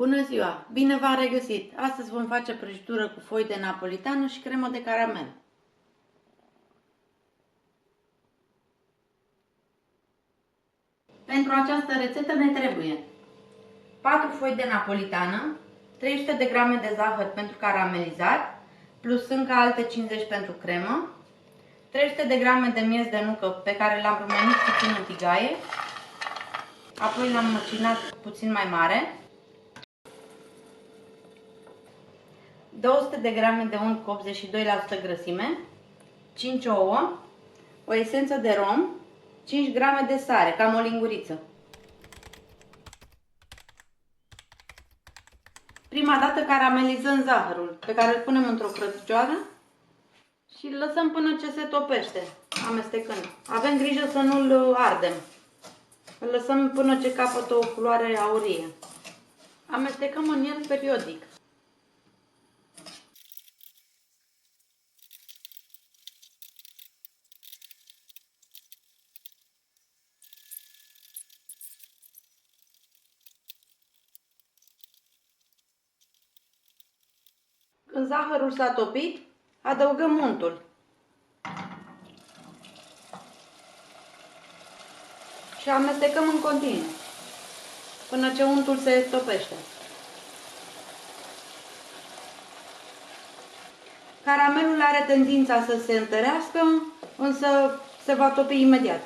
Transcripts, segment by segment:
Bună ziua! Bine v-am regăsit! Astăzi vom face prăjitură cu foi de napolitană și cremă de caramel. Pentru această rețetă ne trebuie 4 foi de napolitană, 300 de grame de zahăr pentru caramelizat, plus încă alte 50 pentru cremă, 300 de grame de miez de nucă pe care l-am rumenit puțin în tigaie, apoi l-am măcinat puțin mai mare, 200 de grame de unt cu 82% grăsime, 5 ouă, o esență de rom, 5 grame de sare, cam o linguriță. Prima dată caramelizăm zahărul, pe care îl punem într-o crățicioară și îl lăsăm până ce se topește, amestecând. Avem grijă să nu-l ardem. Îl lăsăm până ce capătă o culoare aurie. Amestecăm în el periodic. Când zahărul s-a topit, adăugăm untul. Și amestecăm în continuu, până ce untul se topește. Caramelul are tendința să se întărească, însă se va topi imediat.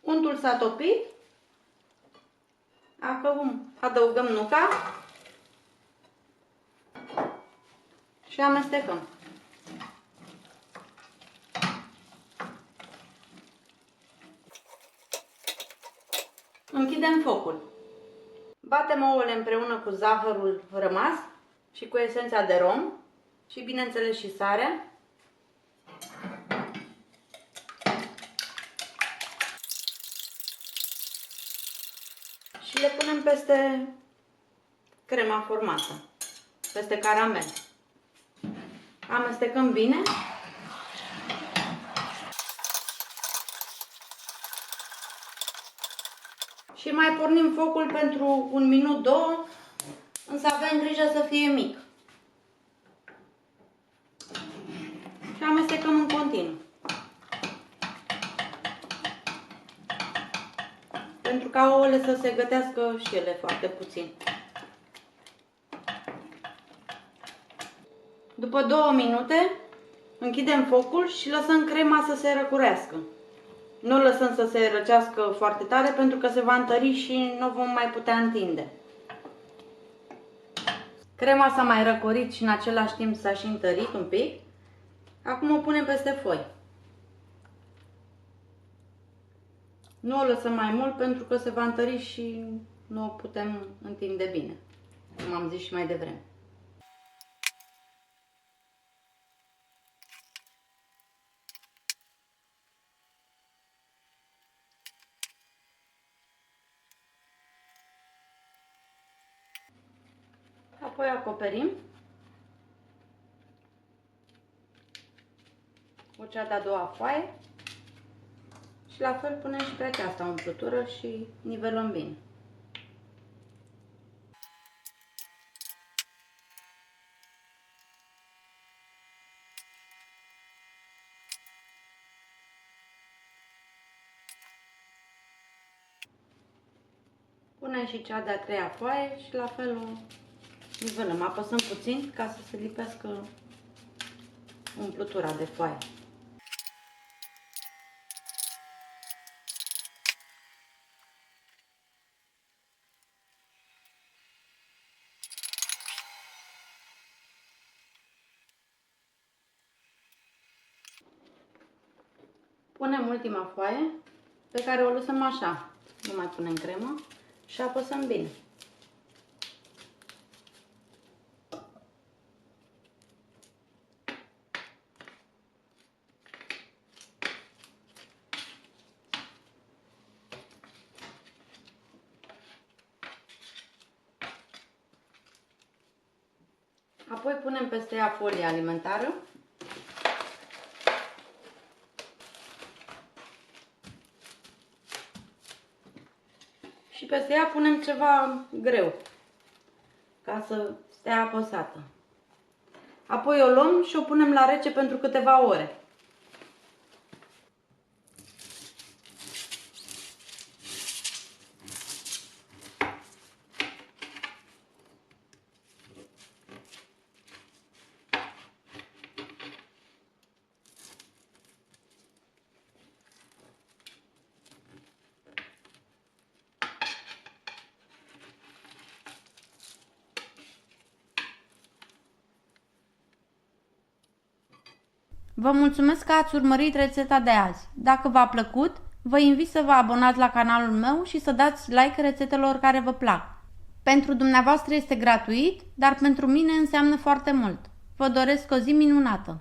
Untul s-a topit, acum adăugăm nuca și amestecăm. Închidem focul. Batem ouăle împreună cu zahărul rămas și cu esența de rom și, bineînțeles, și sarea. Și le punem peste crema formată, peste caramel. Amestecăm bine. Și mai pornim focul pentru 1 minut, 2, însă avem grijă să fie mic. Și amestecăm în continuu. Pentru ca ouăle să se gătească și ele foarte puțin. După 2 minute, închidem focul și lăsăm crema să se răcurească. Nu lăsăm să se răcească foarte tare pentru că se va întări și nu vom mai putea întinde. Crema s-a mai răcorit și în același timp s-a și întărit un pic. Acum o punem peste foi. Nu o lăsăm mai mult pentru că se va întări și nu o putem întinde bine, cum am zis și mai devreme. Apoi acoperim cu cea de-a doua foaie și la fel punem și pe aceasta umplutură și nivelăm bine. Punem și cea de-a treia foaie și la fel o nivelăm. Apăsăm puțin ca să se lipească umplutura de foaie. Punem ultima foaie pe care o lăsăm așa, nu mai punem cremă și apăsăm bine. Apoi punem peste ea folie alimentară peste ea punem ceva greu ca să stea apăsată. Apoi o luăm și o punem la rece pentru câteva ore. Vă mulțumesc că ați urmărit rețeta de azi. Dacă v-a plăcut, vă invit să vă abonați la canalul meu și să dați like rețetelor care vă plac. Pentru dumneavoastră este gratuit, dar pentru mine înseamnă foarte mult. Vă doresc o zi minunată!